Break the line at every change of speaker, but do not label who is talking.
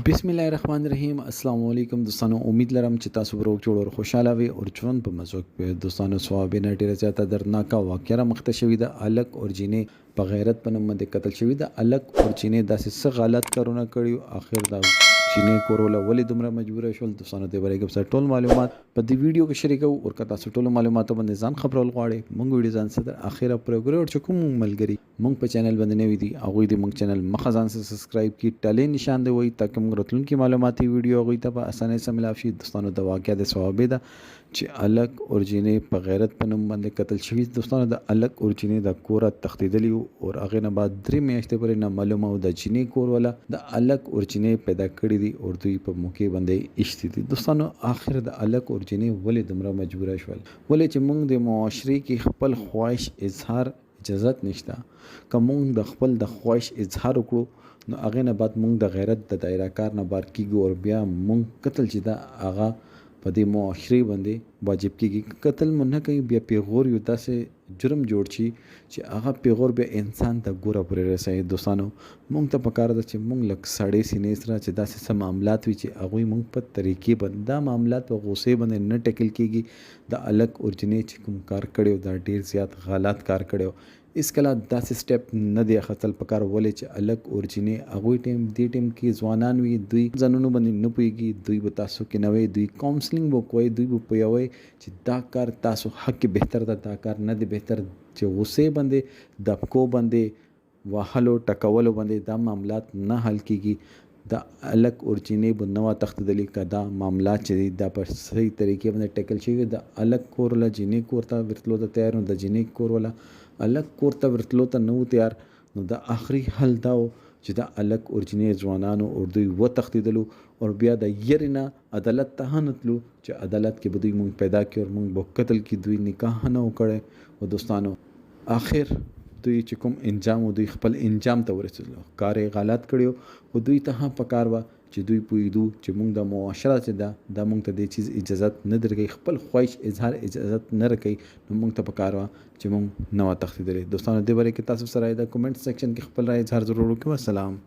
बिस्मिल्लाहिर्रहमानिर्रहीम अस्सलाम वालेकुम दोस्तों। उम्मीद लरम چې تاسو به روغ جوړ او خوشاله وي او ژوند په مزو کې دوستانو ثواب نه ډیره زیاته درناکه واقعه را مخته شوې ده الک اور جینې په غیرت په نوم باندې قتل شوې ده الک اور جینې داسې څه غلط کارونه کړي اخر دا جینې کوروله ولې دومره مجبور شول دوستانو ته ورګم سره ټول معلومات په دې ویډیو کې شریکو او که تاسو ټول معلوماتو باندې ځان خبرول غواړئ مونږ ویډیو ځان سره اخیره پروګرام او کوم ملګری مونږ په چینل باندې نه وي دي هغه دې مونږ چینل مخه ځان سره سبسکرایب کی ټلې نشان دی وي تاکي مونږ راتلونکي معلوماتي ویډیو هغه ته په اسانه سره ملاوي شي دوستانو د واقعیا د ثواب ده چې الک اور جینې په غیرت په نوم باندې قتل شوی دوستانو د الک اور جینې د کوره تختیدلی او هغه نه بعد 3 میاشتې پورې نه معلومه او د جینې کور ولا د الک اور جینې پیدا کړی دي او دوی په موقع باندې اشتي دي دوستانو اخر د الک اور جینې ولې دمره مجبور شول ولې چې موږ د معاشري کې خپل خواهش اظهار اجازه نشته کوم د خپل د خواهش اظهار وکړو نو هغه نه بعد موږ د غیرت د دایره کار نه بار کیږو او بیا موږ قتل چې دا هغه په دې معاشري باندې واجب کیږي قتل مونږ کوي بیا پیغور یو تاسو جرم جوړ شي چې هغه پیغور به انسان ته ګوره پرې رسي دوستانو مونږ ته پکار ده چې مونږ لک سړې سینې سره چې داسې سم معاملات وي چې هغه مونږ په طریقې باندې دا معاملات په غوسه باندې نه ټکل کیږي د الک اور جنې چې کوم کار کړو دا ډیر زیات غلط کار کړو اس کله داسې سټپ نه دی خطل پکار ولې چې الک اور جنې هغه ټیم دی ټیم کې ځوانان وي دوی ځانونو باندې نه پويږي دوی به تاسو کې نوې دوی کاونسلینګ وکوي دوی به پوي چې دا کار تاسو حق بهتر ده دا کار نه دی بهتر چې غوسه باندې دبکو باندې وهلو ټکولو باندې دا معاملات نه حل کیږي د الک اور جینې بو نوا تختدلی کدا معاملات چې دا په صحیح طریقې باندې ټیکل شي د الک کور له جینې کورته ورتلو ته تیار نو د جینې کور ولا الک کورته ورتلو ته نو تیار نو د اخري حل دا چې د الک اور جینې ځوانانو اور دوی و تختیدلو او بیا د يرنه عدالت ته نتلو چې عدالت کې بدوی مونږ پیدا کړ مونږ بو قتل کې دوی نکاح نه وکړي او دوستانو اخر دوی چې کوم انجام دوی خپل انجام ته ورسېدل کار غلط کړیو او دوی ته هم پکار و چې دوی پویدو چې موږ د معاشره چې دا موږ ته د چیز اجازه نه درګي خپل خواهش اظهار اجازه نه رکې نو موږ ته پکار و چې موږ نو تختیدل دوستانو د باره کې تاسو سره د کمنټ سیکشن کې خپل رائے اظهار ضرور وکړئ. السلام.